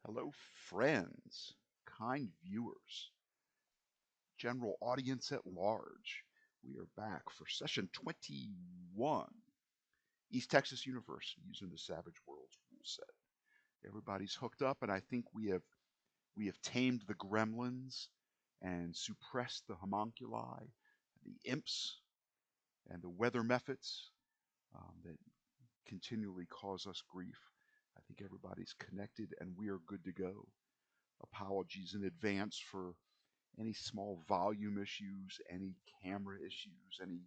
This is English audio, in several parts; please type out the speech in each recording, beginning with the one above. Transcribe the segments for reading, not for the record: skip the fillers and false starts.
Hello, friends, kind viewers, general audience at large. We are back for session 21, East Texas University, using the Savage Worlds rule set. Everybody's hooked up, and I think we have tamed the gremlins and suppressed the homunculi, the imps, and the weather methods that continually cause us grief. I think everybody's connected, and we are good to go. Apologies in advance for any small volume issues, any camera issues, any,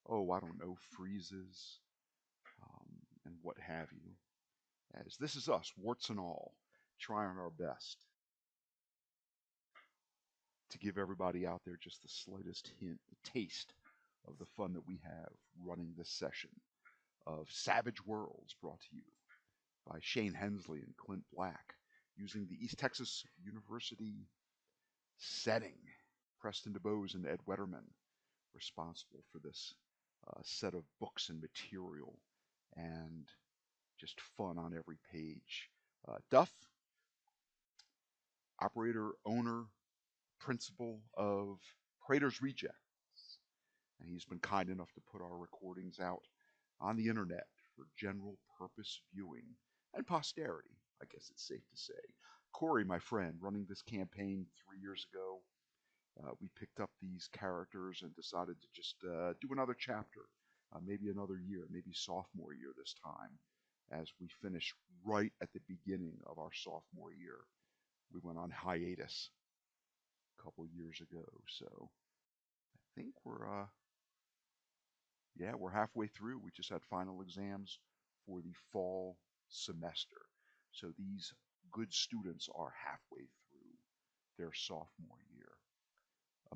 oh, I don't know, freezes, and what have you. As this is us, warts and all, trying our best to give everybody out there just the slightest hint, the taste of the fun that we have running this session of Savage Worlds, brought to you by Shane Hensley and Clint Black, using the East Texas University setting. Preston DeBose and Ed Wetterman responsible for this set of books and material, and just fun on every page. Duff, operator, owner, principal of Prater's Rejects, and he's been kind enough to put our recordings out on the internet for general purpose viewing and posterity, I guess it's safe to say. Corey, my friend, running this campaign 3 years ago, we picked up these characters and decided to just do another chapter, maybe another year, maybe sophomore year this time, as we finish right at the beginning of our sophomore year. We went on hiatus a couple years ago, so I think we're halfway through. We just had final exams for the fall semester, so these good students are halfway through their sophomore year.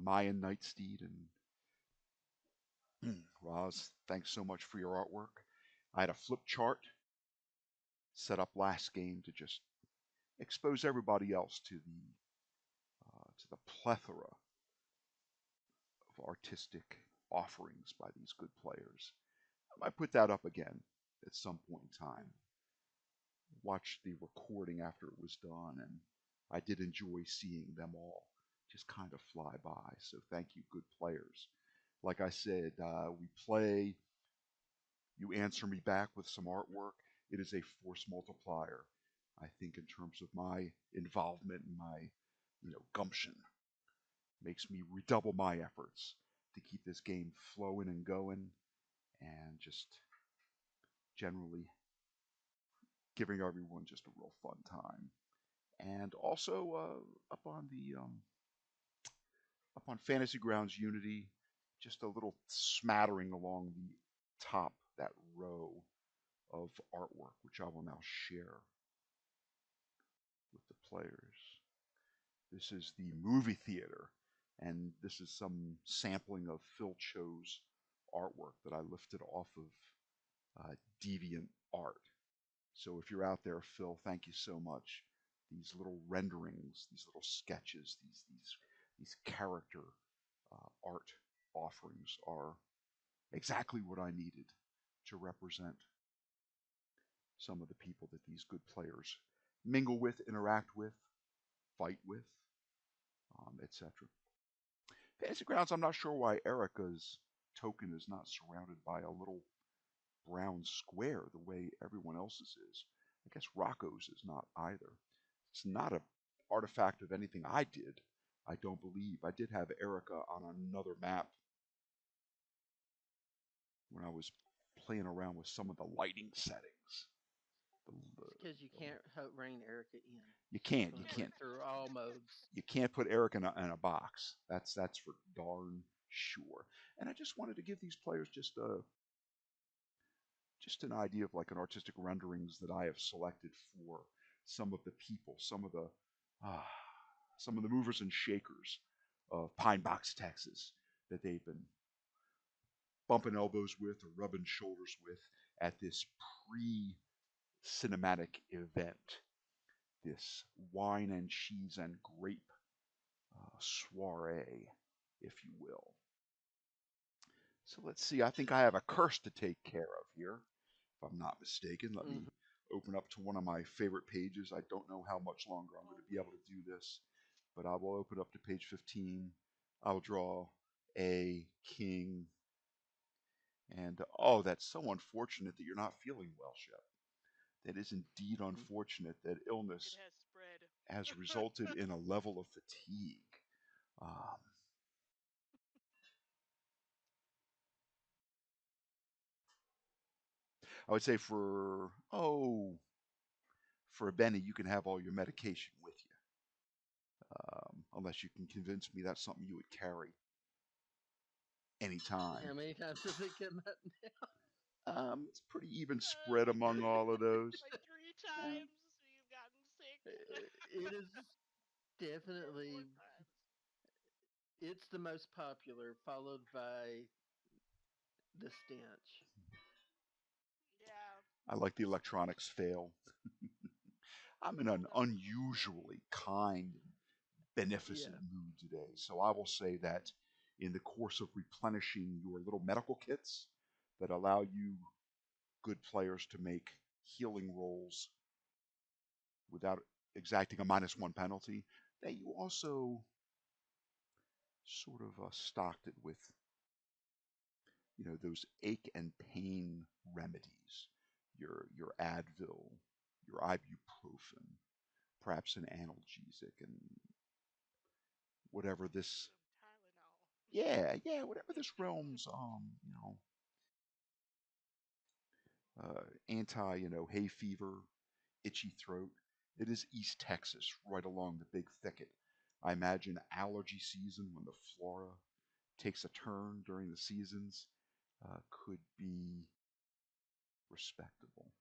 Mayan Nightsteed and Roz, thanks so much for your artwork. I had a flip chart set up last game to just expose everybody else to the plethora of artistic offerings by these good players. I might put that up again at some point in time. Watched the recording after it was done, and I did enjoy seeing them all just kind of fly by. So thank you, good players. Like I said, we play, you answer me back with some artwork. It is a force multiplier, I think, in terms of my involvement and my, gumption. Makes me redouble my efforts to keep this game flowing and going, and just generally giving everyone just a real fun time. And also up on Fantasy Grounds Unity, just a little smattering along the top, that row of artwork, which I will now share with the players. This is the movie theater, and this is some sampling of Phil Cho's artwork that I lifted off of Deviant Art. So if you're out there, Phil, thank you so much. These little renderings, these little sketches, these character art offerings are exactly what I needed to represent some of the people that these good players mingle with, interact with, fight with, etc. Fantasy Grounds, I'm not sure why Erica's token is not surrounded by a little brown square the way everyone else's is. I guess Rocco's is not either. It's not an artifact of anything I did, I don't believe. I did have Erica on another map when I was playing around with some of the lighting settings. Because you can't rein Erica in. You can't. So You can't. through all modes. You can't put Eric in a box. That's for darn sure. And I just wanted to give these players just an idea of like an artistic renderings that I have selected for some of the people, uh, some of the movers and shakers of Pinebox, Texas, that they've been bumping elbows with or rubbing shoulders with at this pre-cinematic event, this wine and cheese and grape soiree, if you will. So let's see. I think I have a curse to take care of here, if I'm not mistaken. Let me open up to one of my favorite pages. I don't know how much longer I'm going to be able to do this, but I will open up to page 15. I will draw a king. And oh, that's so unfortunate that you're not feeling well, Shep. That is indeed unfortunate that It illness has spread. has resulted in a level of fatigue. Um, I would say for a Benny, you can have all your medication with you, unless you can convince me that's something you would carry anytime. How many times does it come up now? It's pretty even spread among all of those. Like three Um, times you've gotten sick. It is 3 or 4 definitely times. it's the most popular, followed by the stench. Yeah. I like the electronics fail. I'm in an That was so funny. unusually kind, beneficent Yeah, mood today, so I will say that in the course of replenishing your little medical kits that allow you good players to make healing rolls without exacting a -1 penalty, that you also sort of stocked it with, those ache and pain remedies, your Advil, your ibuprofen, perhaps an analgesic, and whatever this, Some Tylenol. yeah, whatever this realm's, anti, hay fever, itchy throat. It is East Texas, right along the big thicket. I imagine allergy season, when the flora takes a turn during the seasons, could be respectable.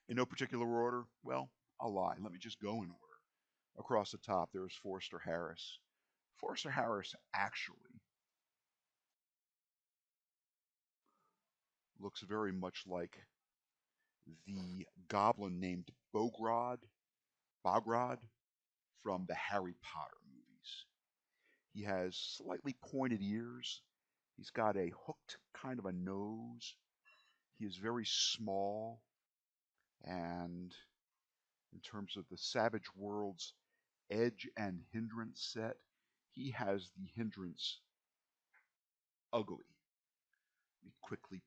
In no particular order, well, I'll lie. Let me just go in order. Across the top, there is Forrester Harris. Forrester Harris actually looks very much like the goblin named Bogrod from the Harry Potter movies. He has slightly pointed ears. He's got a hooked kind of a nose. He is very small, and in terms of the Savage Worlds edge and hindrance set, he has the hindrance ugly. Let me quickly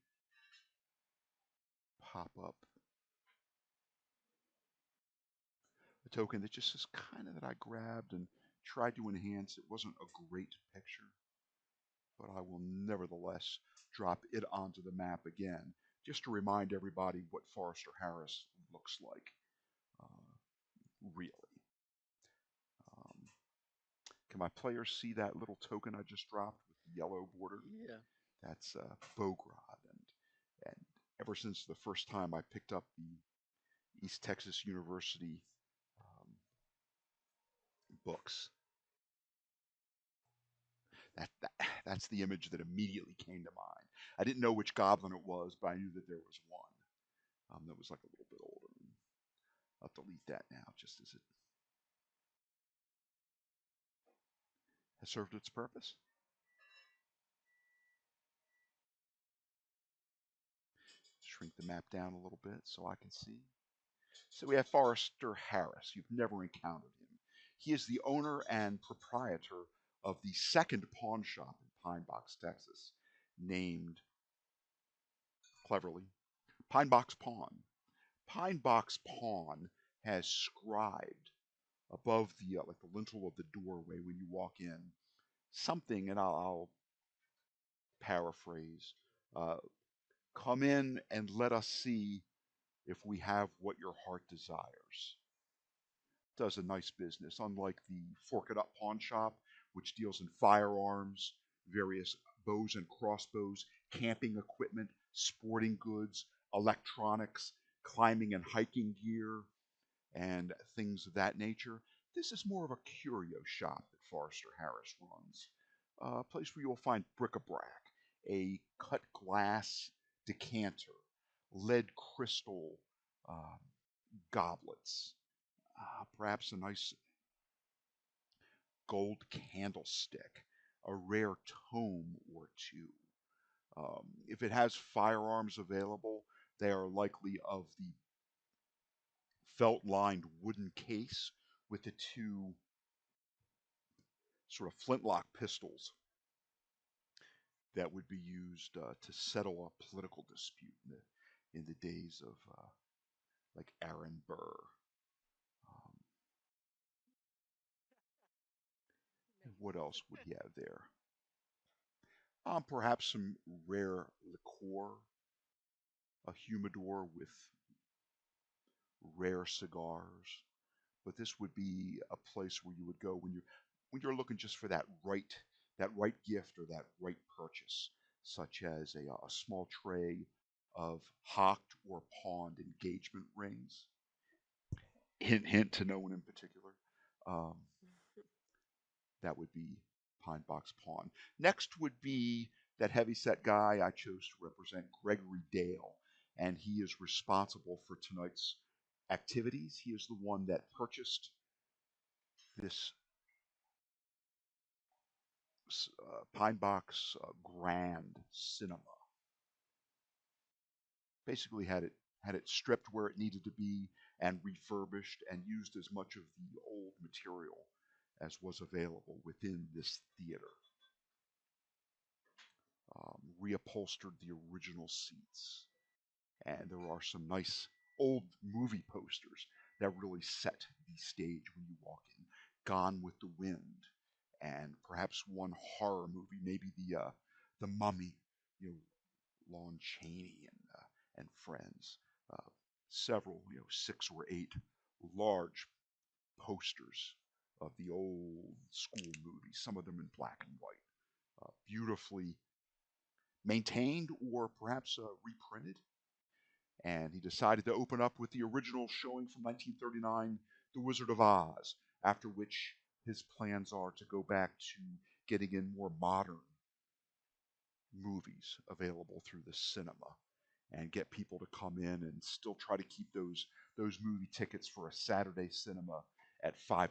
pop up a token that just is kind of that I grabbed and tried to enhance. It wasn't a great picture, but I will nevertheless drop it onto the map again, just to remind everybody what Forrester Harris looks like, really. Um, can my players see that little token I just dropped with the yellow border? yeah. That's Bogrod, and ever since the first time I picked up the East Texas University um, books, that that's the image that immediately came to mind. I didn't know which goblin it was, but I knew that there was one that was like a little bit older. And I'll delete that now, just as it has served its purpose. Shrink the map down a little bit so I can see. So we have Forrester Harris. You've never encountered him. He is the owner and proprietor of the second pawn shop in Pinebox, Texas, named cleverly Pinebox Pawn. Pinebox Pawn has scribed above the like the lintel of the doorway when you walk in something, and I'll paraphrase. Uh, Come in and let us see if we have what your heart desires. Does a nice business, unlike the Fork It Up Pawn Shop, which deals in firearms, various bows and crossbows, camping equipment, sporting goods, electronics, climbing and hiking gear, and things of that nature. This is more of a curio shop that Forrester Harris runs, a place where you'll find bric-a-brac, a cut glass decanter, lead crystal uh, goblets, perhaps a nice gold candlestick, a rare tome or two. If it has firearms available, they are likely of the felt lined wooden case with the two sort of flintlock pistols that would be used to settle a political dispute in the days of like Aaron Burr. Um, Makes what else sense. would he have there? Perhaps some rare liqueur, a humidor with rare cigars. But this would be a place where you would go when you're looking just for that right gift or that right purchase, such as a small tray of hocked or pawned engagement rings. Hint, hint to no one in particular. Um, that would be Pine Box Pawn. Next would be that heavyset guy I chose to represent, Gregory Dale, and he is responsible for tonight's activities. He is the one that purchased this Pine Box Grande Cinema. Basically, had it stripped where it needed to be and refurbished and used as much of the old material as was available within this theater. Reupholstered the original seats, and there are some nice old movie posters that really set the stage when you walk in. Gone with the Wind, and perhaps one horror movie, maybe the Mummy, you know, Lon Chaney and friends. Uh, several, 6 or 8 large posters of the old school movies. Some of them in black and white, beautifully maintained or perhaps reprinted. And he decided to open up with the original showing from 1939, The Wizard of Oz, after which his plans are to go back to getting in more modern movies available through the cinema and get people to come in and still try to keep those movie tickets for a Saturday cinema at $5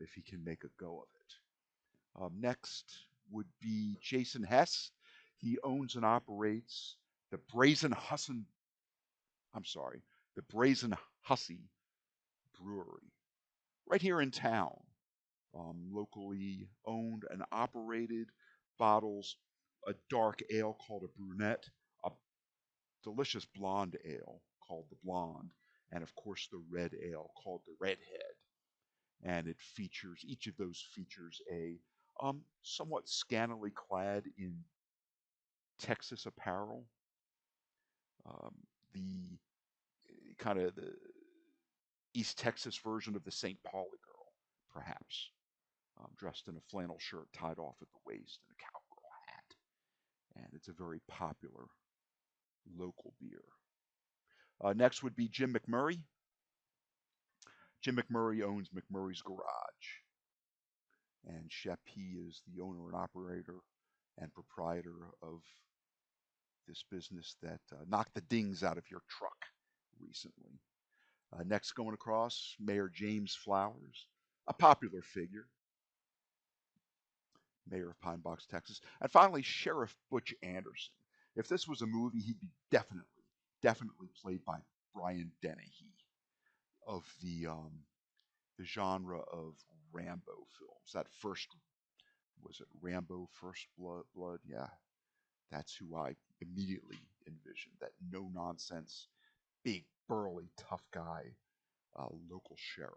if he can make a go of it. Next would be Jason Hess. He owns and operates the Brazen Hussin. I'm sorry, the Brazen Hussy Brewery right here in town. Locally owned and operated, bottles a dark ale called a brunette, a delicious blonde ale called the blonde, and of course the red ale called the redhead. And it features each of those features a somewhat scantily clad in Texas apparel, um, the kind of the East Texas version of the St. Pauli girl, perhaps, dressed in a flannel shirt tied off at the waist and a cowgirl hat. And it's a very popular local beer. Next would be Jim McMurray. Jim McMurray owns McMurray's Garage, and Shep He is the owner and operator and proprietor of this business that knocked the dings out of your truck recently. Next, going across, Mayor James Flowers, a popular figure, mayor of Pine Box, Texas. And finally, Sheriff Butch Anderson. If this was a movie, he'd be definitely played by Brian Dennehy of the genre of Rambo films. That first, was it Rambo First Blood? Yeah, that's who I immediately envisioned. That no nonsense, big, burly, tough guy, local sheriff.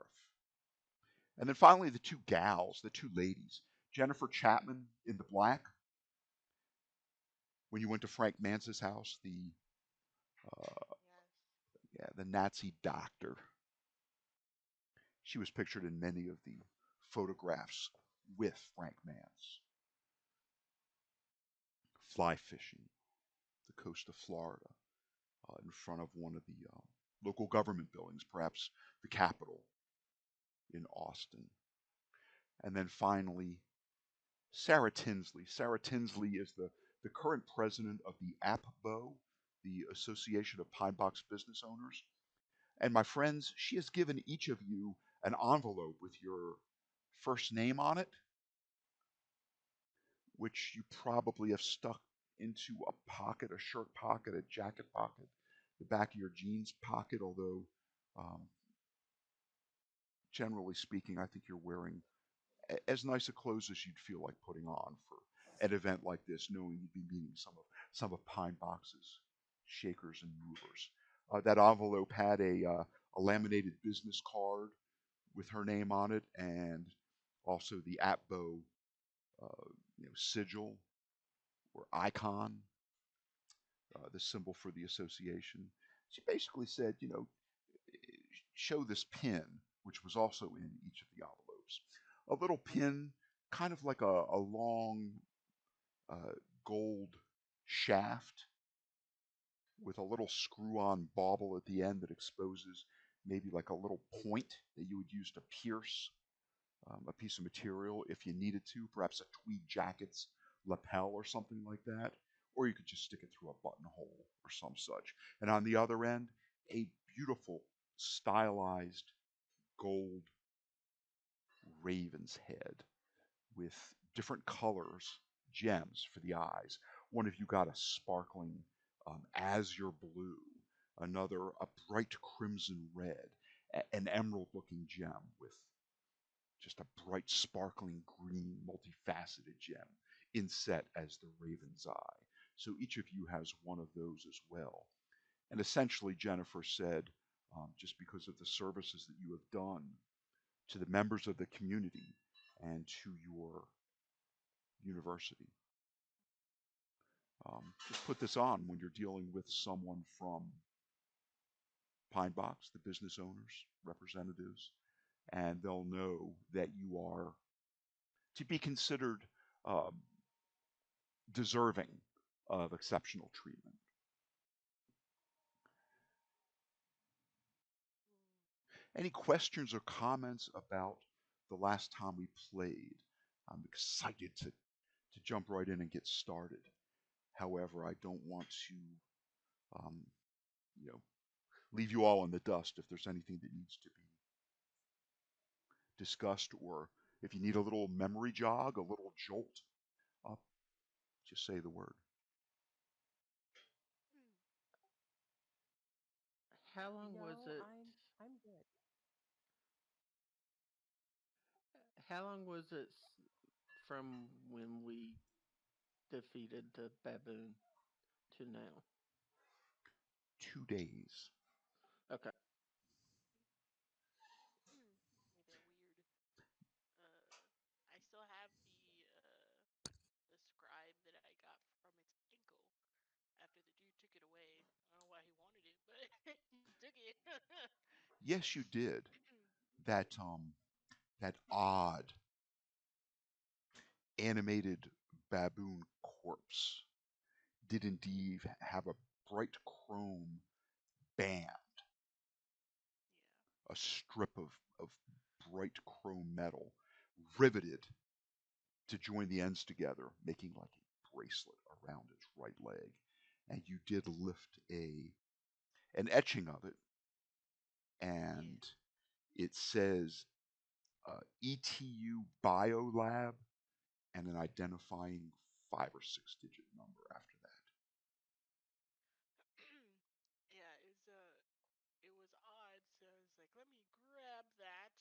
And then finally, the two gals, the two ladies, Jennifer Chapman in the black. When you went to Frank Manz's house, uh, Yes. yeah, the Nazi doctor. She was pictured in many of the photographs with Frank Manz. Fly fishing, the coast of Florida, in front of one of the local government buildings, perhaps the Capitol in Austin. And then finally, Sarah Tinsley. Sarah Tinsley is the current president of the APBO, the Association of Pine Box Business Owners. And my friends, she has given each of you an envelope with your first name on it, which you probably have stuck into a pocket, a shirt pocket, a jacket pocket, the back of your jeans pocket, although um, generally speaking, I think you're wearing as nice a clothes as you'd feel like putting on for an event like this, knowing you'd be meeting some of Pinebox's shakers and movers. That envelope had a laminated business card with her name on it, and also the APBO sigil or icon, the symbol for the association. She basically said, show this pin, which was also in each of the envelopes. A little pin, kind of like a long uh, gold shaft with a little screw on bauble at the end that exposes maybe like a little point that you would use to pierce a piece of material if you needed to, perhaps a tweed jacket's lapel or something like that. Or you could just stick it through a buttonhole or some such. And on the other end, a beautiful stylized gold raven's head with different colors, gems for the eyes. One of you got a sparkling azure blue, another a bright crimson red, an emerald looking gem with just a bright sparkling green multifaceted gem inset as the raven's eye. So each of you has one of those as well. And essentially, Jennifer said, just because of the services that you have done to the members of the community and to your university. Just put this on when you're dealing with someone from Pinebox, the business owners, representatives, and they'll know that you are to be considered um, deserving of exceptional treatment. Any questions or comments about the last time we played? I'm excited to jump right in and get started. However, I don't want to, um, you know, leave you all in the dust if there's anything that needs to be discussed, or if you need a little memory jog, a little jolt up, just say the word. How long was No, it? I'm good. How long was it from when we defeated the baboon to now? 2 days. Okay. Made that weird. I still have the scribe that I got from its ankle after the dude took it away. I don't know why he wanted it, but he took it. Yes, you did. That odd animated baboon corpse did indeed have a bright chrome band, a strip of bright chrome metal riveted to join the ends together, making like a bracelet around its right leg. And you did lift an etching of it, Yeah. and it says ETU Biolab and an identifying 5 or 6 digit number after that. Yeah, it was odd, so I was like, let me grab that,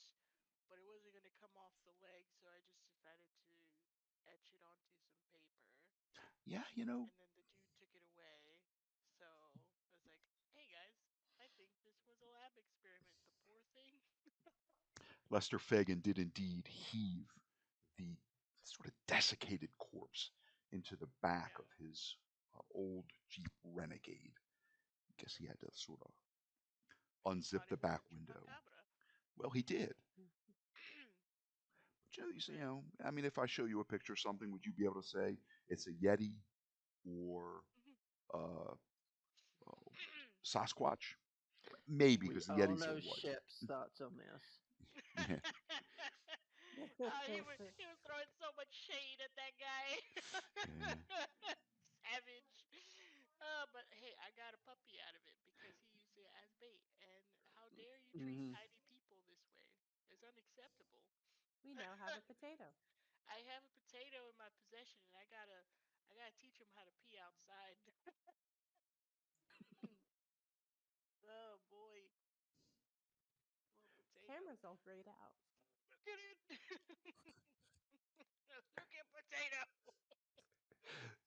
but it wasn't gonna come off the leg, so I just decided to etch it onto some paper. Yeah, And then the dude took it away. So I was like, hey guys, I think this was a lab experiment, the poor thing. Lester Fagan did indeed heave the sort of desiccated corpse into the back Yeah. of his old Jeep Renegade. I guess he had to sort of unzip Thought the it was back a window. chupacabra. Well, he did. But But I mean, if I show you a picture of something, would you be able to say it's a Yeti or uh, Sasquatch? Maybe We because the all Yeti said know white. Shep's thoughts on this. Yeah. he was throwing so much shade at that guy. Yeah. Savage. But hey, I got a puppy out of it because he used it as bait. And how dare you treat Hmm. tiny people this way? It's unacceptable. We now have a potato. I have a potato in my possession, and I gotta teach him how to pee outside. Oh boy, little potato. Cameras don't grade out. Look at it. Look at potato.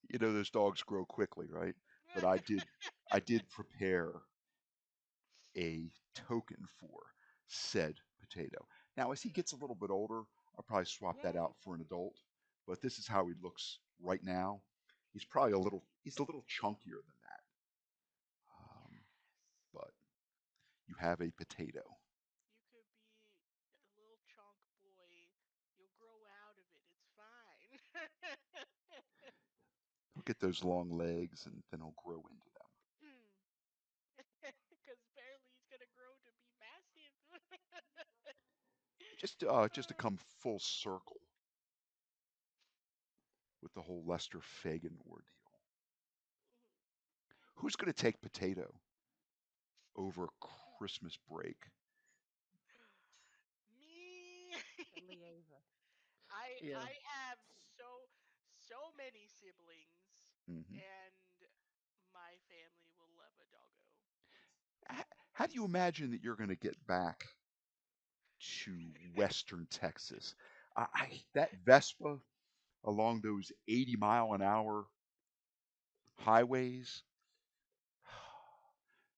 You know those dogs grow quickly, right? But I did prepare a token for said potato. Now, as he gets a little bit older, I'll probably swap that Yay. out for an adult. But this is how he looks right now. He's probably a little chunkier than that. Um, Yes. but you have a potato. You could be a little chunk boy. You'll grow out of it. It's fine. He'll get those long legs, and then he'll grow into them. Because apparently he's gonna grow to be massive. Just to Uh, come full circle with the whole Lester Fagan ordeal. Who's going to take potato over Christmas break? Me. Liaison. Yeah. I have so many siblings, Hmm. and my family will love a doggo. How do you imagine that you're going to get back to Western Texas? That Vespa along those 80-mile-an-hour highways,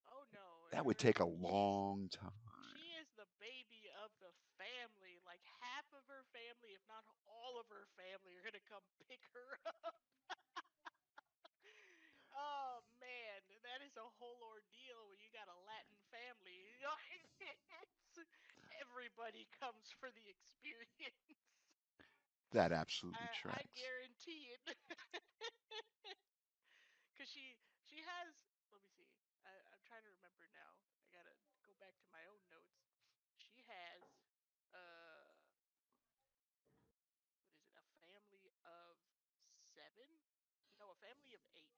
Oh no, that would take a long time. she is the baby of the family. Like half of her family, if not all of her family, are gonna come pick her up. Oh man, that is a whole ordeal when you got a Latin family. Everybody comes for the experience. That absolutely I tracks. guarantee it. Cause she has. Let me see. I'm trying to remember now. I gotta go back to my own notes. She has what is it? A family of seven? No, a family of eight.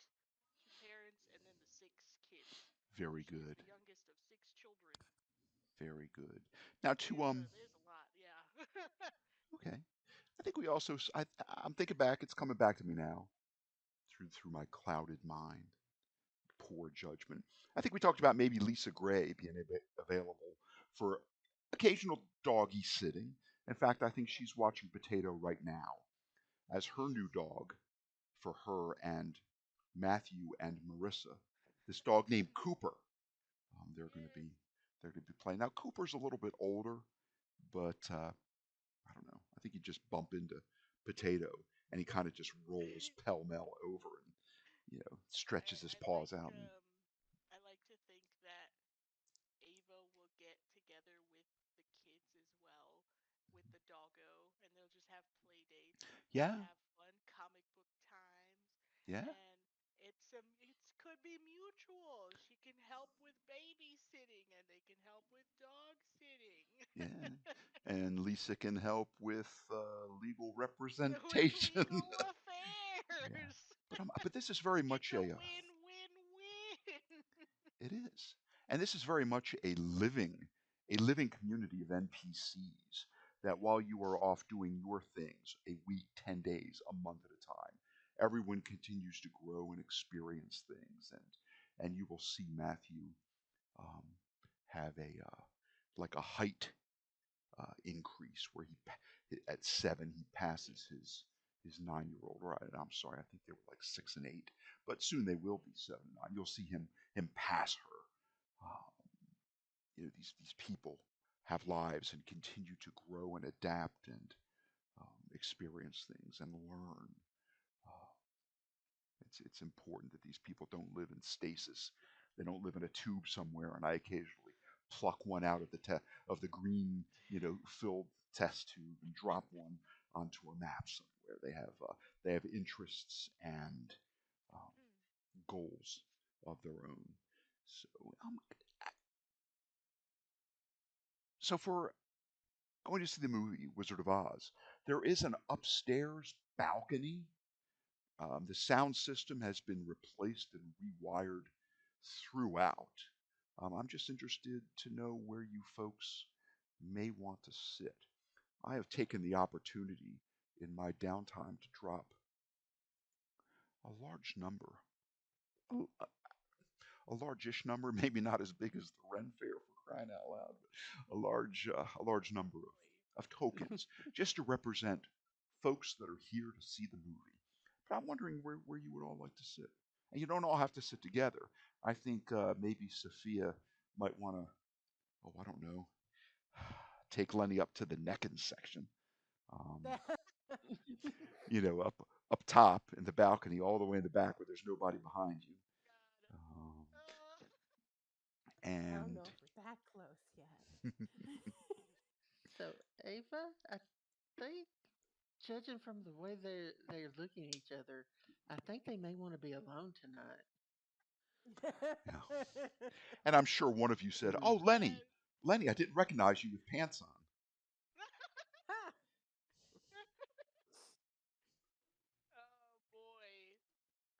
Two parents and then the six kids. So Very she is good. the youngest of six children. Very good. Now to There's a lot, yeah. okay. I think we also I'm thinking back, it's coming back to me now through my clouded mind. Poor judgment. I think we talked about maybe Lisa Gray being available for occasional doggy sitting. In fact, I think Yep. she's watching Potato right now as her Yes. new dog for her and Matthew and Marissa. This dog named Cooper. They're going to Yes. be they're going to be playing. Now Cooper's a little bit older, but I don't know. I think you just bump into Potato and he kind of just rolls pell mell over and stretches his I paws out and I like to think that Ava will get together with the kids as well, with the doggo, and they'll just have play dates and yeah, have fun comic book times. yeah, And it could be mutual. She can help with babysitting, and they can help with dog sitting. yeah. And Lisa can help with legal With representation. legal Yeah, affairs. but this is very much It's a a win win win. it is, and this is very much a living community of NPCs. That while you are off doing your things, a week, 10 days, a month at a time, everyone continues to grow and experience things, and you will see Matthew um, have a height increase where at 7 he passes his 9-year-old. Right, I'm sorry, I think they were like 6 and 8, but soon they will be 7 and 9. You'll see him pass her. These people have lives and continue to grow and adapt and experience things and learn. Uh, it's important that these people don't live in stasis. They don't live in a tube somewhere, and I occasionally pluck one out of the green, filled test tube and drop one onto a map somewhere. They have interests and um, goals of their own. So, um, so for going to see the movie Wizard of Oz, there is an upstairs balcony. The sound system has been replaced and rewired throughout. I'm just interested to know where you folks may want to sit. I have taken the opportunity in my downtime to drop a large number, a, a large-ish number, maybe not as big as the Ren Fair for crying out loud, but a large number of tokens just to represent folks that are here to see the movie. But I'm wondering where you would all like to sit. And you don't all have to sit together. I think maybe Sophia might want to, oh, I don't know, take Lenny up to the necking section. Um, up top in the balcony, all the way in the back where there's nobody behind you. Um, I don't know and if we're that close yet. So Ava, I think, judging from the way they're looking at each other, I think they may want to be alone tonight. yeah. And I'm sure one of you said, Mm. "Oh, Lenny, I didn't recognize you with pants on." Oh boy.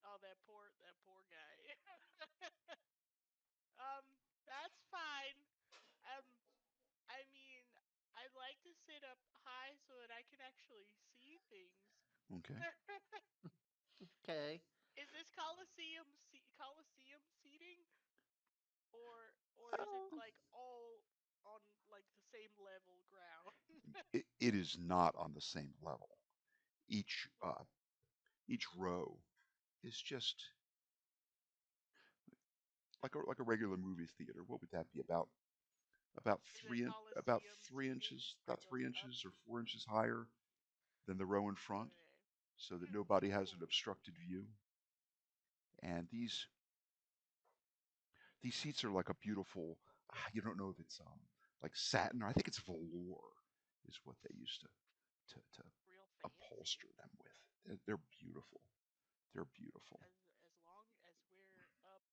Oh, that poor guy. um, that's fine. Um, I mean, I'd like to sit up high so that I can actually see things. Okay. Okay. Is this Coliseum seating, or is it Oh, like all on like the same level ground? It is not on the same level. Each each row is just like a regular movie theater. What would that be about Is it about Coliseum three seating inches that about goes three up? inches or 4 inches higher than the row in front, Okay. so that nobody has an Cool. obstructed view. And these seats are like a beautiful. You don't know if it's like satin or I think it's velour is what they used to Real upholster fancy. them with. They're beautiful. They're beautiful. As long as we're up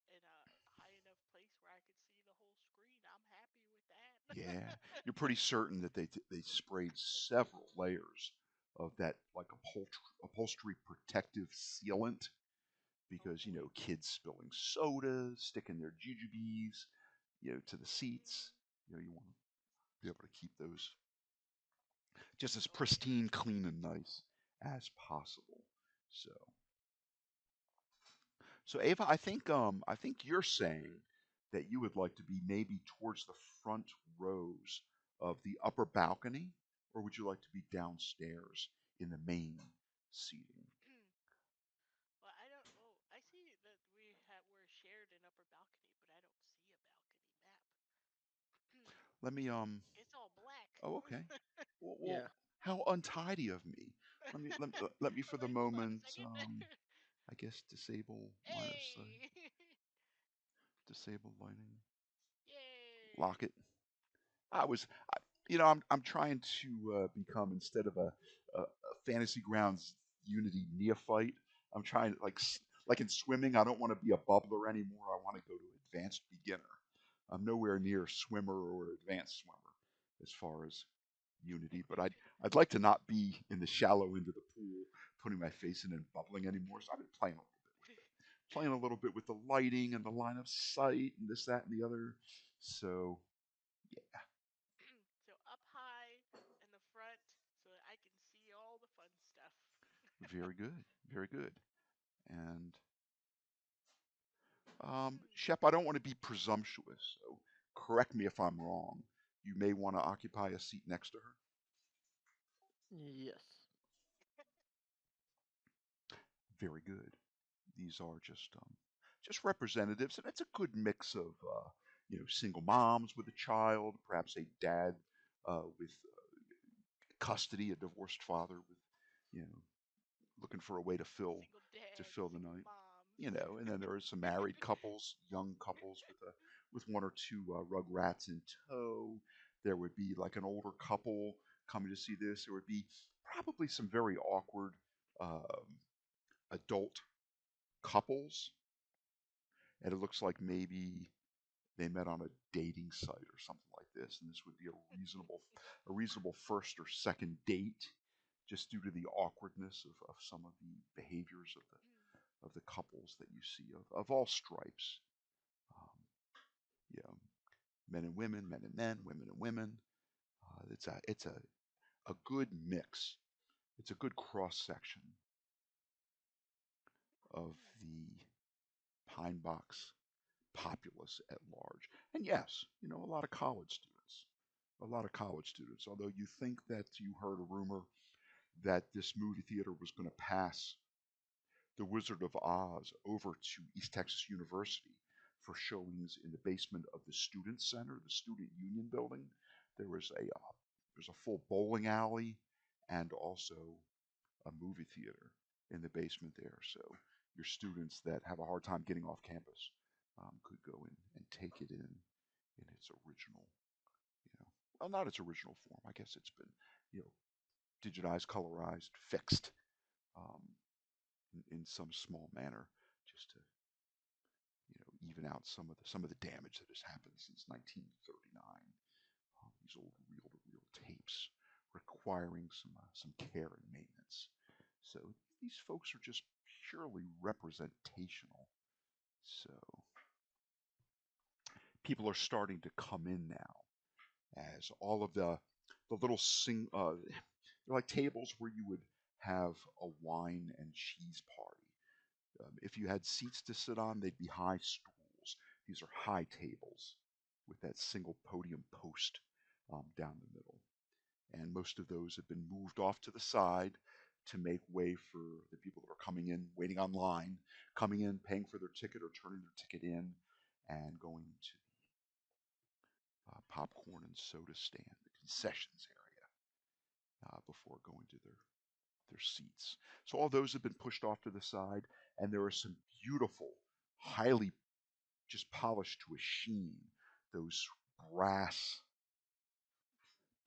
in a high enough place where I could see the whole screen, I'm happy with that. Yeah, you're pretty certain that they sprayed several layers of that like upholstery protective sealant Oh because boy. kids spilling soda, sticking their jujubes, to the seats. Mhm. You want to be able to keep those just as Oh yeah. pristine, clean, and nice as possible. So, so Ava, I think you're saying that you would like to be maybe towards the front rows of the upper balcony, or would you like to be downstairs in the main seating? Well, I don't. Oh, I see that we're shared an upper balcony, but I don't see a balcony map. Let me It's all black. Oh, okay. Well, yeah. how untidy of me. Let me for the Like, hold on a moment, second. I guess disable line of sight, Hey! disable lighting, lock Yay! it. I was, I, I'm trying to become instead of a fantasy grounds Unity neophyte. I'm trying to like in swimming. I don't want to be a bubbler anymore. I want to go to advanced beginner. I'm nowhere near swimmer or advanced swimmer as far as Unity, but I'd like to not be in the shallow end of the pool, putting my face in and bubbling anymore. So I've been playing a little bit with the lighting and the line of sight and this, that, and the other. So yeah, So up high in the front so that I can see all the fun stuff. very good, very good. And Shep, I don't want to be presumptuous, so correct me if I'm wrong. You may want to occupy a seat next to her. Yes. Very good. These are just representatives, and it's a good mix of single moms with a child, perhaps a dad with custody, a divorced father with you know looking for a way to fill Single dads, the single night. moms. And then there are some married couples, young couples with one or two rugrats in tow. There would be like an older couple coming to see this. There would be probably some very awkward adult couples, and it looks like maybe they met on a dating site or something like this, and this would be a reasonable first or second date, just due to the awkwardness of some of the behaviors of the couples that you see of all stripes. Um, you know, men and women, men and men, women and women. It's a good mix. It's a good cross section. of the Pine Box populace at large. And yes, a lot of college students. A lot of college students. Although you think that you heard a rumor that this movie theater was going to pass The Wizard of Oz over to East Texas University for showings in the basement of the Student Center, the Student Union building. There was there's a full bowling alley and also a movie theater in the basement there. So your students that have a hard time getting off campus could go in and take it in its original, well, not its original form. I guess it's been, you know, digitized, colorized, fixed um, in some small manner, just to even out some of the damage that has happened since 1939. These old reel-to-reel tapes requiring some care and maintenance. So these folks are just purely representational. So people are starting to come in now as all of the little they're like tables where you would have a wine and cheese party. If you had seats to sit on, they'd be high stools. These are high tables with that single podium post down the middle. And most of those have been moved off to the side to make way for the people that are coming in, waiting online, coming in, paying for their ticket or turning their ticket in, and going to the popcorn and soda stand, the concessions area, before going to their seats. So all those have been pushed off to the side, and there are some beautiful, highly just polished to a sheen, those brass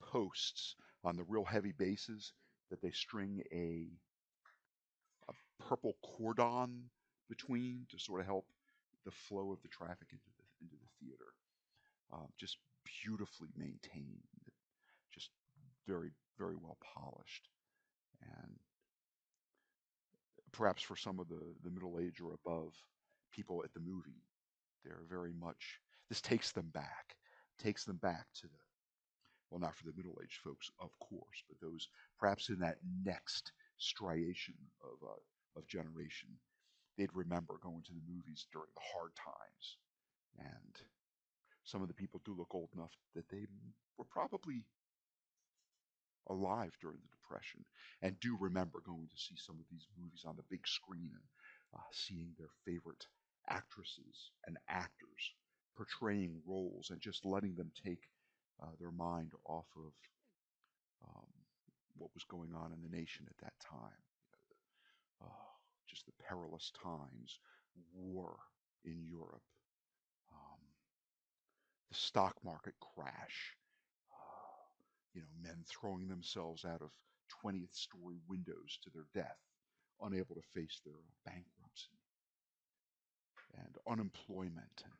posts on the real heavy bases that they string a purple cordon between to sort of help the flow of the traffic into the theater. Just beautifully maintained, just very very well polished, and perhaps for some of the middle age or above people at the movie, they're very much this takes them back to the well, not for the middle aged folks, of course, but those perhaps in that next striation of generation, they'd remember going to the movies during the hard times. And some of the people do look old enough that they were probably alive during the Depression and do remember going to see some of these movies on the big screen and seeing their favorite actresses and actors portraying roles and just letting them take their mind off of um, what was going on in the nation at that time. Uh, just the perilous times, war in Europe, um, the stock market crash, men throwing themselves out of 20th story windows to their death, unable to face their bankruptcy, and unemployment and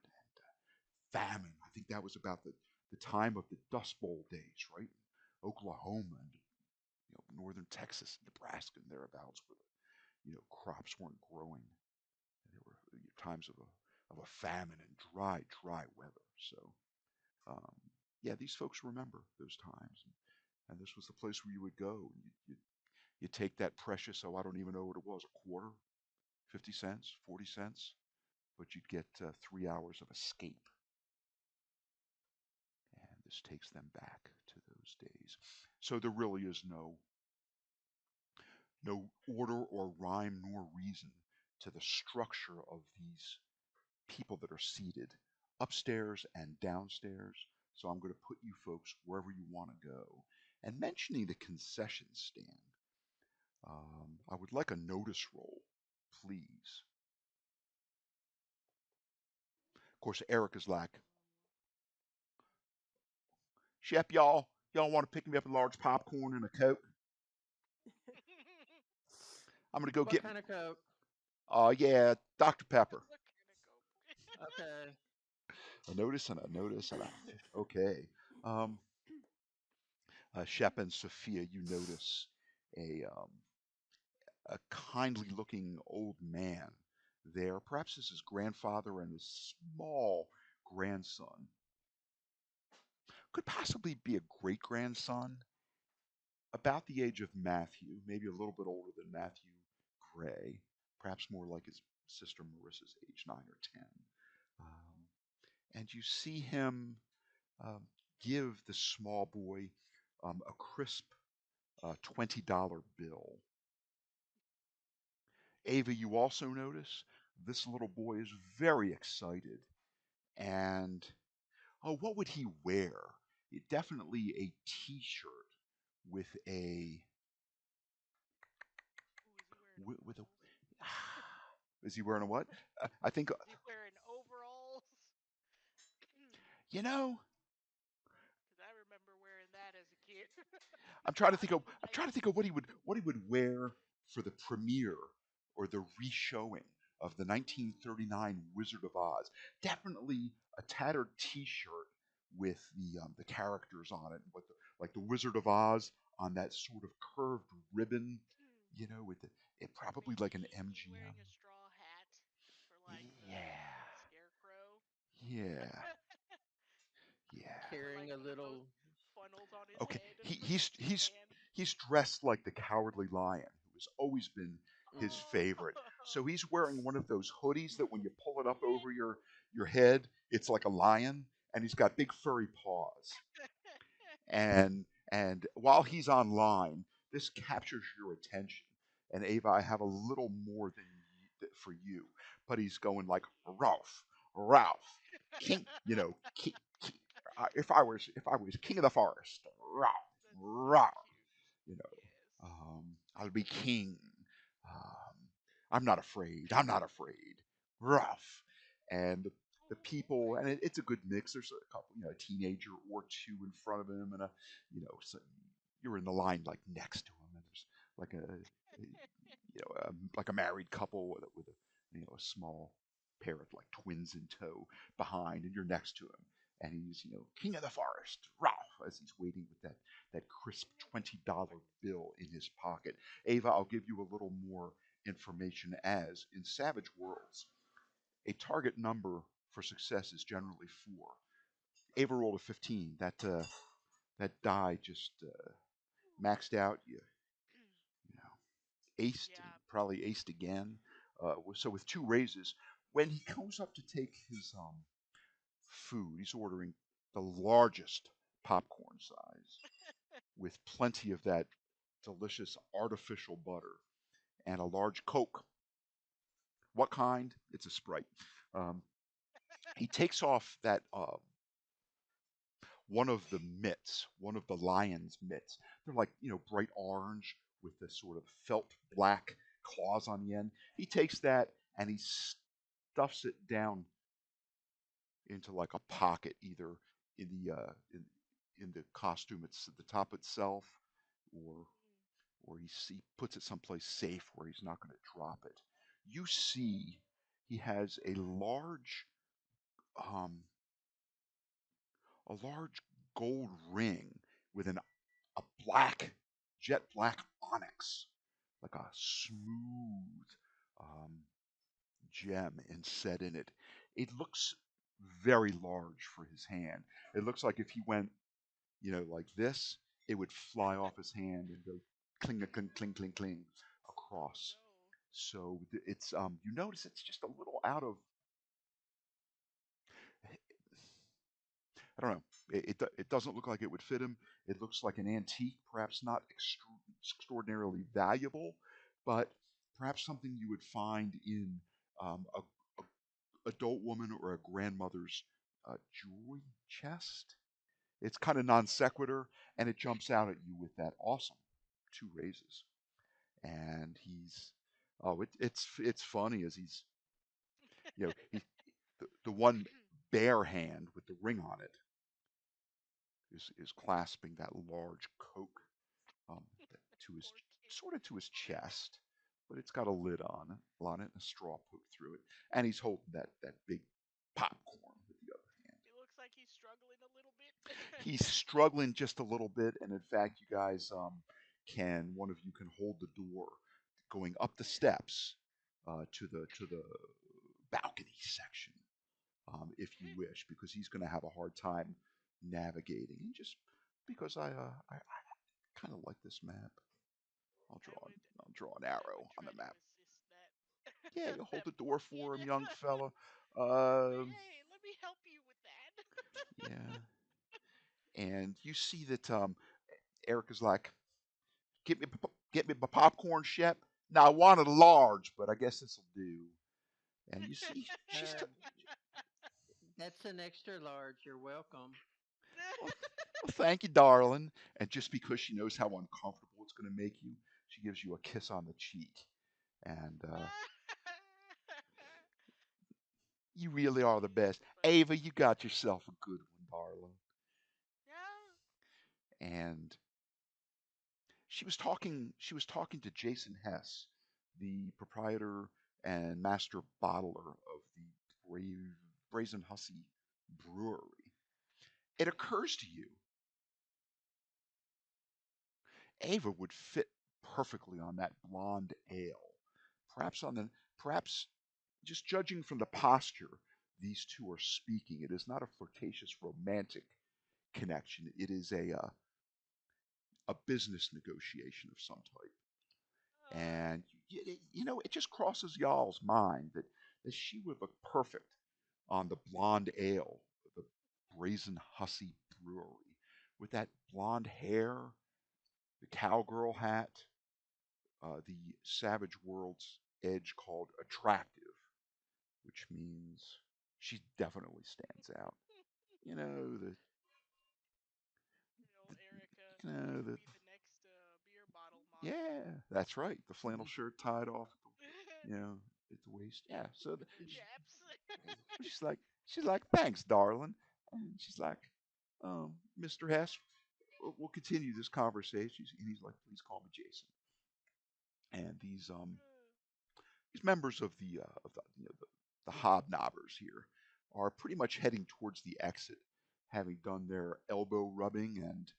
famine. I think that was about the time of the Dust Bowl days, right? Oklahoma and northern Texas, Nebraska, and thereabouts, where crops weren't growing. There were times of a famine and dry weather. So um, yeah, these folks remember those times, and this was the place where you would go. You take that precious, I don't even know what it was, a quarter, 50 cents, 40 cents, but you'd get 3 hours of escape. And this takes them back to those days. So there really is no order or rhyme nor reason to the structure of these people that are seated upstairs and downstairs. So I'm going to put you folks wherever you want to go. And mentioning the concession stand, I would like a notice roll, please. Of course, Eric is like, Shep, y'all want to pick me up a large popcorn and a Coke? I'm going to go What get, kind of Coke? yeah, Dr. Pepper. What kind of coke? Okay. A notice and a notice and a, okay. Um, Shep and Sophia, you notice a kindly looking old man there. Perhaps this is grandfather and his small grandson. Could possibly be a great grandson, about the age of Matthew, maybe a little bit older than Matthew Gray, perhaps more like his sister Marissa's age, 9 or 10. And you see him um, give the small boy a crisp $20 bill. Ava, you also notice this little boy is very excited. And oh, what would he wear? Definitely a T-shirt with a Ooh, is he wearing with a. overalls? Is he wearing a what? I think Is he wearing overalls? you know. Because I remember wearing that as a kid. I'm trying to Not think in of. the I'm trying to 90s. think of what he would wear for the premiere or the reshowing of the Ooh. 1939 Wizard of Oz. Definitely a tattered T-shirt with the characters on it, with like the Wizard of Oz on that sort of curved ribbon, with it probably like an Maybe he's MGM. wearing a straw hat for like Yeah, the scarecrow. yeah, yeah. Or Carrying like a one of those little. funnels on his Okay, head he, with he's the two he's hands. he's dressed like the Cowardly Lion, who has always been his Mm. favorite. Oh, So he's wearing one of those hoodies that when you pull it up over your head, it's like a lion, and he's got big furry paws. And while he's online, this captures your attention. And Ava, I have a little more for you, but he's going like Ralph, King, if I was king of the forest, Ralph, that's so Ralph, cute. you Yes. know, I'll be king. I'm not afraid. I'm not afraid. Rough. And the Oh, people, and okay. it's a good mix. There's a couple, a teenager or two in front of him, and so you're in the line like next to him, and there's like like a married couple with a small pair of like twins in tow behind, and you're next to him, and he's king of the forest, Ralph, as he's waiting with that crisp $20 bill in his pocket. Ava, I'll give you a little more information. As in Savage Worlds, a target number for success is generally 4. Ava rolled a 15. That die just maxed out. You aced and Yeah. probably aced again. So with 2 raises, when he comes up to take his food, he's ordering the largest popcorn size with plenty of that delicious artificial butter and a large Coke. What kind? It's a Sprite. Um, he takes off that one of the mitts, one of the lion's mitts. They're like bright orange with the sort of felt black claws on the end. He takes that and he stuffs it down into like a pocket, either in the costume, it's at the top itself, or he puts it someplace safe where he's not going to drop it. You see, he has um, a large gold ring with a jet black onyx, like a smooth um, gem inset in it. It looks very large for his hand. It looks like if he went, like this, it would fly off his hand and go cling, cling, cling, cling, cling Oh across. no. So it's you notice it's just a little out of, I don't know. It doesn't look like it would fit him. It looks like an antique, perhaps not extraordinarily valuable, but perhaps something you would find in a adult woman or a grandmother's jewelry chest. It's kind of non Yeah. sequitur, and it jumps out at you with that awesome 2 raises. And he's it's funny as he the one bare hand with the ring on it is clasping that large Coke um, to his Poor kid. sort of to his chest, but it's got a lid on it, and a straw poked through it, and he's holding that big popcorn with the other hand. It looks like he's struggling a little bit. He's struggling just a little bit, and in fact, you guys can one of you can hold the door going up the steps to the balcony section, if you wish, because he's going to have a hard time navigating. And just because I kind of like this map, I'll I draw would I'll draw an I would arrow on try the to map. assist that. Yeah, you hold the door you for him, young know? fella. Like, Um, hey, let me help you with that. yeah, and you see that Erica's like, get me my popcorn, Shep. Now I wanted a large, but I guess this'll do. And you see, she's Uh, that's an extra large. You're welcome. well, well, thank you, darling. And just because she knows how uncomfortable it's going to make you, she gives you a kiss on the cheek. And you really are the best. That's funny. Ava, you got yourself a good one, darling. Yeah. And she was talking to Jason Hess, the proprietor and master bottler of the Brazen Hussy Brewery. It occurs to you, Ava would fit perfectly on that blonde ale. Perhaps on the perhaps just judging from the posture these two are speaking, it is not a flirtatious romantic connection. It is a business negotiation of some type. Uh, And it just crosses y'all's mind that she would look perfect on the blonde ale, the Brazen Hussy Brewery, with that blonde hair, the cowgirl hat, the Savage World's edge called attractive, which means she definitely stands out. You know the, the Erica you know could the be the next beer bottle model. yeah, that's right. The flannel shirt tied off, at the waist. Yeah. So The chaps. she's like, thanks, darling, and she's like, Mr. Hess, we'll continue this conversation. And he's like, please call me Jason. And these members of the hobnobbers here are pretty much heading towards the exit, having done their elbow rubbing and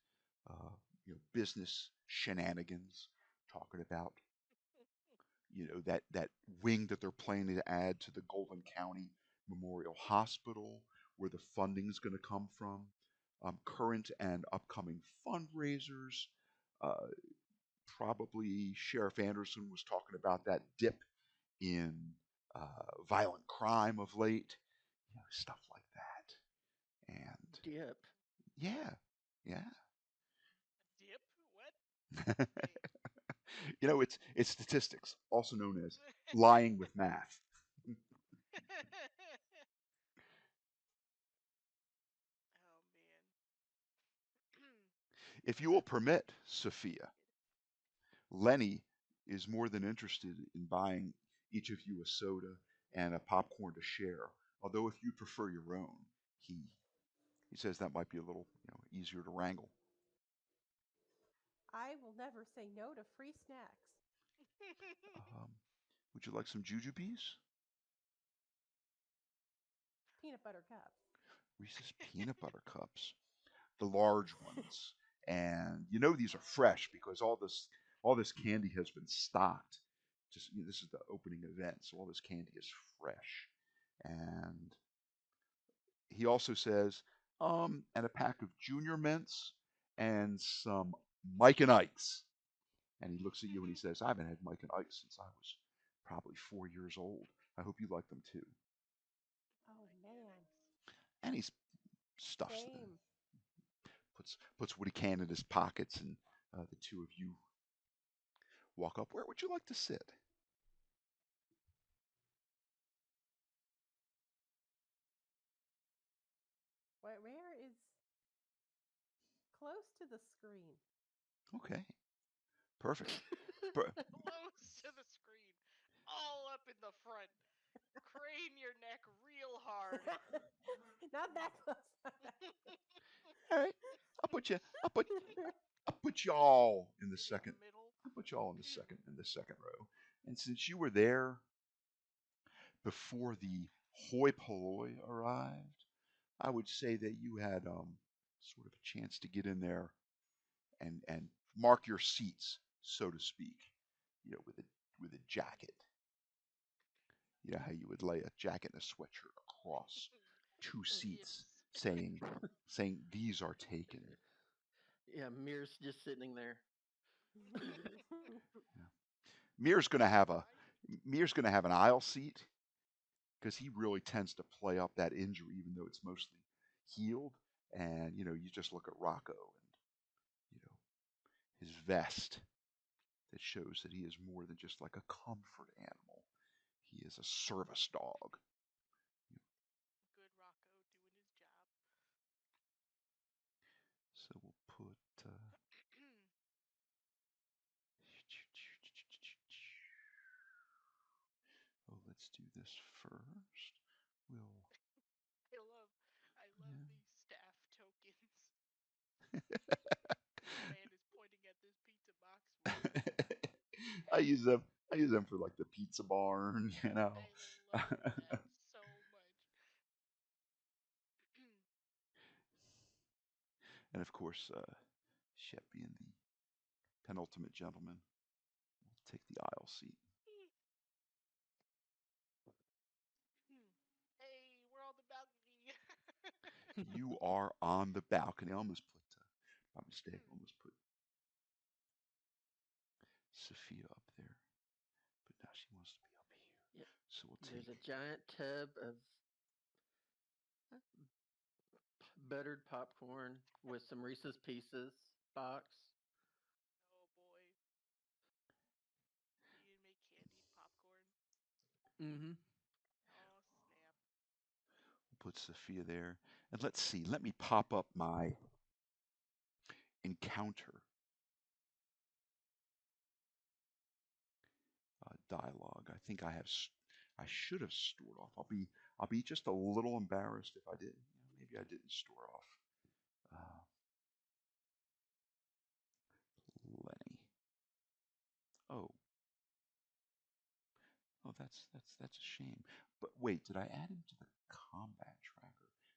business shenanigans, talking about that wing that they're planning to add to the Golden County Memorial Hospital, where the funding is going to come from, current and upcoming fundraisers. Uh, Probably Sheriff Anderson was talking about that dip in violent crime of late, stuff like that. And Dip. yeah, yeah. Dip? What? Wait. It's statistics, also known as lying with math. Oh man. If What's you will happening? permit, Sophia, Lenny is more than interested in buying each of you a soda and a popcorn to share. Although if you prefer your own, he he says that might be a little easier to wrangle. I will never say no to free snacks. Um, would you like some jujubes? Peanut butter cups. Reese's peanut butter cups, the large ones, and these are fresh because all this candy has been stocked. Just this is the opening event, so all this candy is fresh, and he also says, and a pack of Junior Mints and some Mike and Ike's. And he looks at you and he says, I haven't had Mike and Ike's since I was probably 4 years old. I hope you like them too. Oh man. Mechanics. And he stuffs them, Same. puts what he can in his pockets, and the two of you walk up. Where would you like to sit? Where is close to the screen? Okay, perfect. Per- Close to the screen. All up in the front. Crane your neck real hard. Not that close. Not that All right, I'll put you. I'll put y'all in the Maybe in second. the middle. I'll put y'all in the second row. And since you were there before the hoi polloi arrived, I would say that you had sort of a chance to get in there and mark your seats, so to speak. With a jacket. You know how you would lay a jacket and a sweatshirt across two seats, Yes. saying these are taken. Yeah, Mir's just sitting there. Yeah. Mir's gonna have a Why? Mir's going to have an aisle seat because he really tends to play up that injury, even though it's mostly healed. And you just look at Rocco and his vest that shows that he is more than just like a comfort animal. He is a service dog. Good Rocco doing his job. So we'll put. Oh, let's do this first. We'll. I love these staff tokens. Man is pointing at this pizza box with I use them. I use them for like the pizza barn, I love that so much. And of course, Shep being the penultimate gentleman will take the aisle seat. Hey, we're on the balcony. You are on the balcony. I almost put, by mistake, almost put Sophia up there, but now she wants to be up here. Yep. So we'll There's take. a giant tub of buttered popcorn with some Reese's Pieces box. Oh boy. You gonna make candied popcorn? Mm-hmm. Oh snap. We'll put Sophia there, and let's see. Let me pop up my encounter dialogue. I think I have. I should have stored off. I'll be just a little embarrassed if I didn't. Maybe I didn't store off. Lenny. Oh, oh, that's a shame. But wait, did I add him to the combat tracker?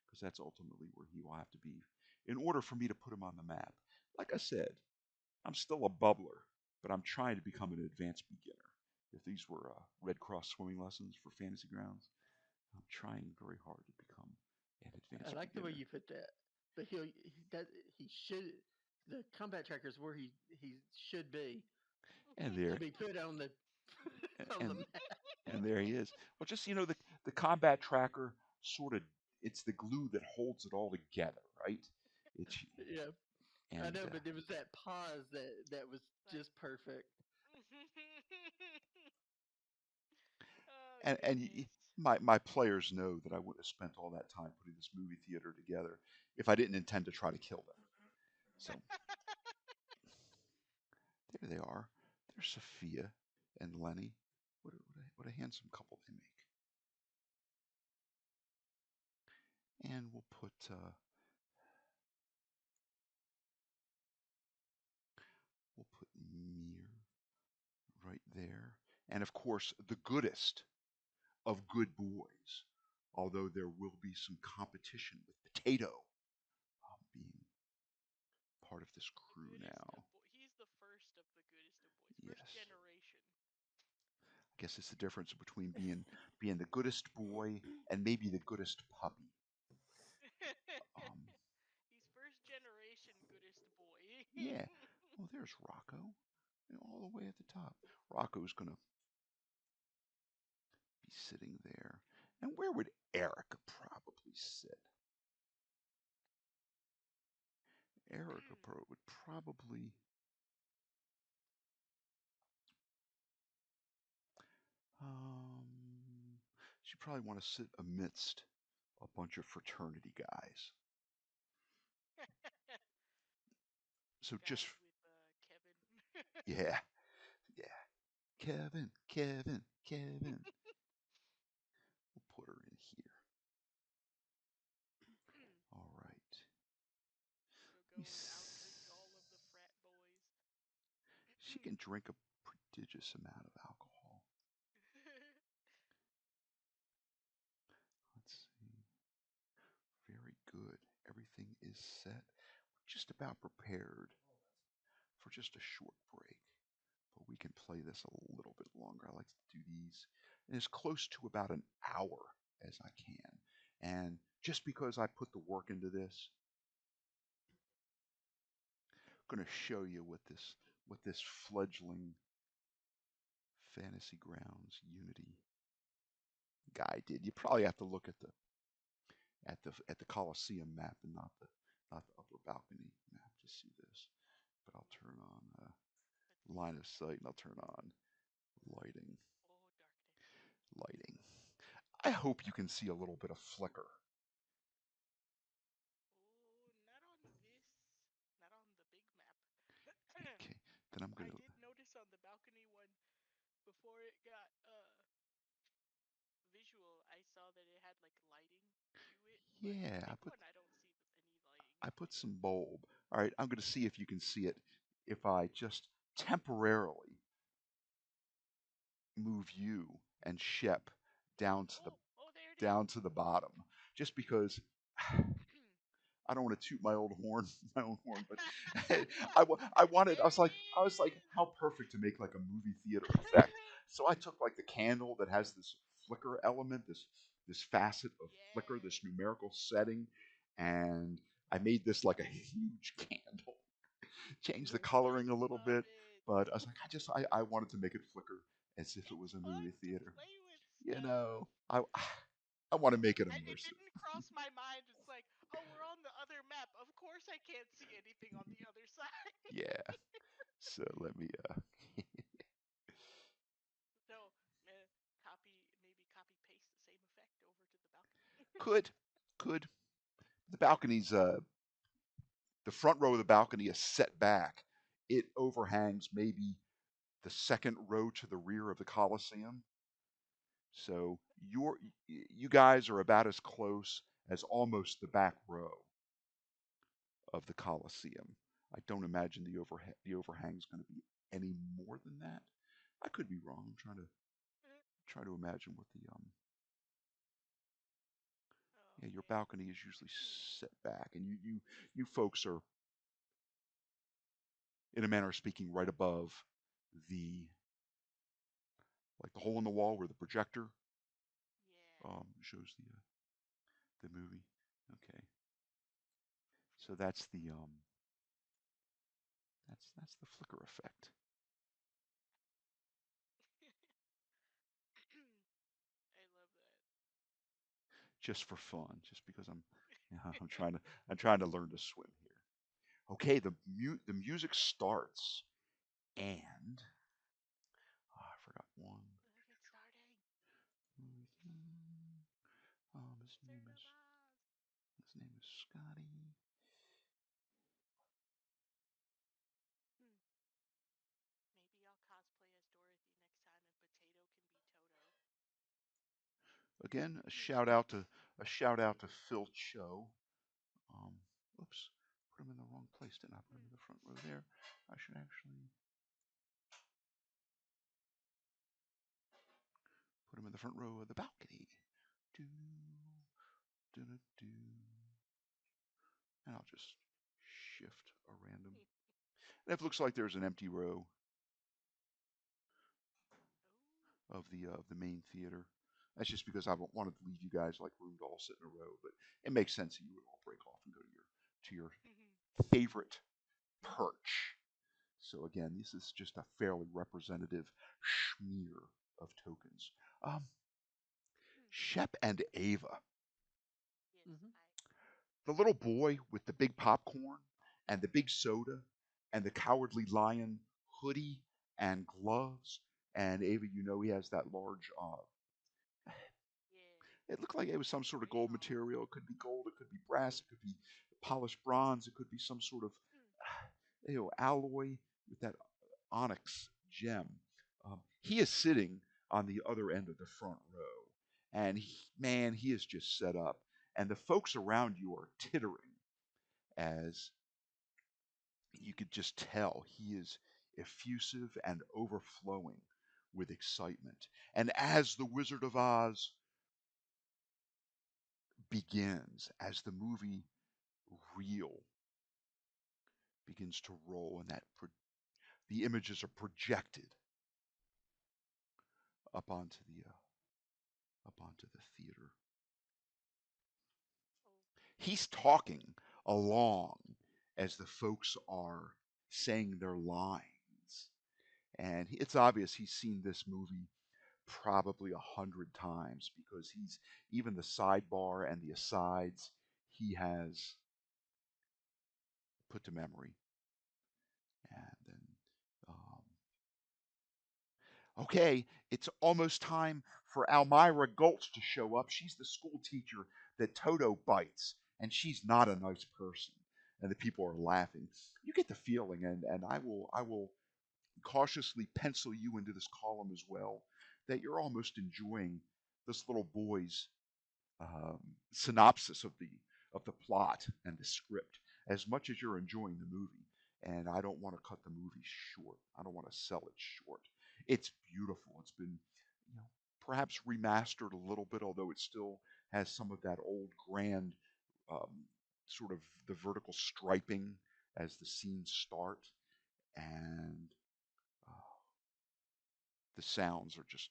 Because that's ultimately where he will have to be in order for me to put him on the map. Like I said, I'm still a bubbler, but I'm trying to become an advanced beginner. If these were Red Cross swimming lessons for Fantasy Grounds, I'm trying very hard to become an I advanced like the way beginner. you put that. But he should the combat tracker is where he should be And to there be put on the on the and map. and there he is. Well, just the combat tracker sort of it's the glue that holds it all together, right? It's Yeah, I and know, but there was that pause that was Like just perfect. oh and goodness. my players know that I wouldn't have spent all that time putting this movie theater together if I didn't intend to try to kill them. So there they are. There's Sophia and Lenny. What a handsome couple they make. And we'll put Mir right there. And of course, the goodest of good boys, although there will be some competition with Potato being part of this The crew goodest of now. he's the first of the goodest of boys. First Yes. generation. I guess it's the difference between being the goodest boy and maybe the goodest puppy. Um, He's first generation goodest boy. yeah. Well, there's Rocco, all the way at the top. Rocco's gonna be sitting there. And where would Erica probably sit? Erica would probably. She'd probably want to sit amidst a bunch of fraternity guys. So just Guys with Kevin. yeah, yeah. Kevin. We'll put her in here. All right. She'll Let me go and outdrink all of the frat boys. She can drink a prodigious amount of alcohol. Let's see. Very good. Everything is set. We're just about prepared for just a short break. But we can play this a little bit longer. I like to do these as close to about an hour as I can. And just because I put the work into this, I'm going to show you what this fledgling Fantasy Grounds Unity guy did. You probably have to look at the Coliseum map and not the upper balcony map to see this. But I'll turn on Let's see. line of sight and I'll turn on lighting. Oh, darkness. Lighting. I hope you can see a little bit of flicker. Oh, not on this. Not on the big map. Okay, then I'm I gonna. did notice on the balcony one before it got visual. I saw that it had like lighting to it, but the Yeah, big one I don't see any lighting. I put some bulb. All right, I'm gonna see if you can see it. If I just temporarily move you and Shep down to the Oh, there it is. bottom, just because I don't want to toot my old horn, my own horn, but I wanted. There it I was like, is. how perfect to make like a movie theater effect. So I took like the candle that has this flicker element, this facet of flicker, this Yes. numerical setting, and I made this like a huge candle. Changed the I coloring a little love bit, it. but I was like, I wanted to make it flicker as if it It's was a fun movie to theater. play with You stuff. know, I want to make it And it immersive. didn't cross my mind. It's like, oh, we're on the other map. Of course I can't see anything on the other side. Yeah. So let me So, maybe copy paste the same effect over to the balcony. could could the balcony's the front row of the balcony is set back. It overhangs maybe the second row to the rear of the Coliseum. So you guys are about as close as almost the back row of the Coliseum. I don't imagine the overhang is going to be any more than that. I could be wrong. I'm trying to imagine what the Oh yeah, your man. balcony is usually set back, and you folks are, in a manner of speaking, right above the like the hole in the wall where the projector Yeah. shows the movie. Okay, so that's the flicker effect, I love that. just for fun, just because I'm trying to learn to swim here. Okay, the music starts, and I forgot one. Look, it's starting. His name Wizard is of Oz. Scotty. Hmm. Maybe I'll cosplay as Dorothy next time, and Potato can be Toto. Again, a shout out to Phil Cho. Um, oops, put him in the wrong place. Didn't I put him in the front row there? I should actually put him in the front row of the balcony. Do, do, do, do. And I'll just shift a random. And if it looks like there's an empty row of the main theater, that's just because I wanted to leave you guys like room to all sit in a row. But it makes sense that you would all break off and go to your favorite perch. So again, this is just a fairly representative smear of tokens. Um, Shep and Ava, Yes, Mm-hmm. I. the little boy with the big popcorn and the big soda and the cowardly lion hoodie and gloves, and Ava, you know he has that large. Yeah. It looked like it was some sort of Ring gold on. material. It could be gold. It could be brass. It could be polished bronze. It could be some sort of alloy with that onyx gem. He is sitting on the other end of the front row, and man, he is just set up. And the folks around you are tittering as you could just tell he is effusive and overflowing with excitement. And as the Wizard of Oz begins, as the movie reel begins to roll, and the images are projected up onto the theater. Oh. He's talking along as the folks are saying their lines. and it's obvious he's seen this movie probably 100 times because he's even the sidebar and the asides he has put to memory. And then, okay, it's almost time for Almira Gulch to show up. She's the school teacher that Toto bites, and she's not a nice person. And the people are laughing. You get the feeling, and I will cautiously pencil you into this column as well, that you're almost enjoying this little boy's um, synopsis of the plot and the script as much as you're enjoying the movie. And I don't want to cut the movie short. I don't want to sell it short. It's beautiful. It's been, you know, perhaps remastered a little bit, although it still has some of that old grand um, sort of the vertical striping as the scenes start, and uh, the sounds are just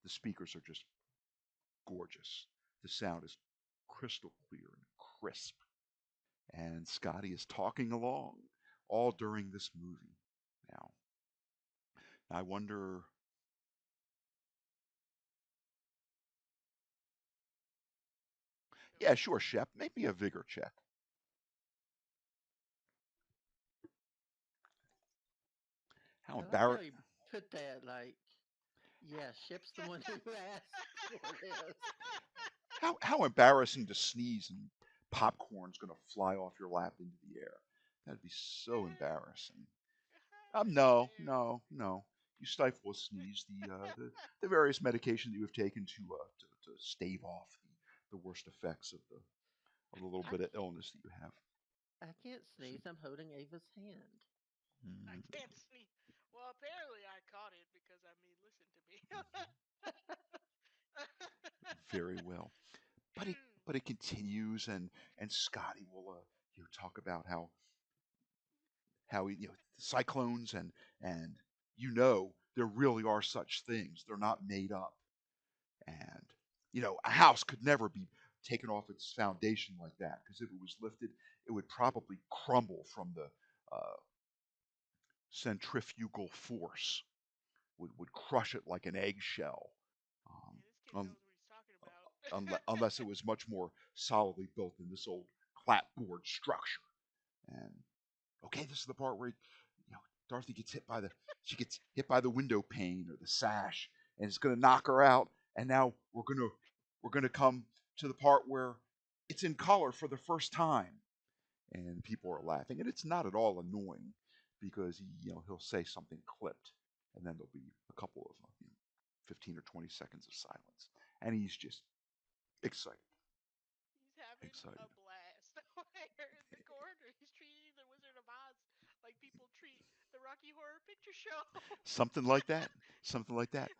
the speakers are just gorgeous. The sound is crystal clear and crisp. And Scotty is talking along all during this movie. Now, I wonder. Go Yeah, ahead. sure, Shep. Maybe a vigor check. How I like how embar- he put that. Like, yeah, Ship's the one who asked for this. how embarrassing to sneeze and popcorn's going to fly off your lap into the air. That'd be so embarrassing. No, Damn. no, no. You stifle a sneeze. The various medication that you have taken to stave off the worst effects of the little I bit of can't, illness that you have. I can't sneeze. I'm holding Ava's hand. I Mm, can't sneeze. Well, apparently I caught it because I mean, listen to me. very well. But it continues, and Scotty will talk about how cyclones and there really are such things. They're not made up, and a house could never be taken off its foundation like that because if it was lifted, it would probably crumble from the uh, centrifugal force. Would crush it like an eggshell. Um, Yeah, this kid un- knows what he's talking about. unless it was much more solidly built in this old clapboard structure. And okay, this is the part where Dorothy gets hit by the window pane or the sash, and it's going to knock her out. And now we're gonna come to the part where it's in color for the first time, and people are laughing, and it's not at all annoying because he'll say something clipped, and then there'll be a couple of 15 or 20 seconds of silence, and he's just excited, He's having excited, a blast over there in the corner. He's treating the Wizard of Oz like people treat the Rocky Horror Picture Show. something like that, something like that.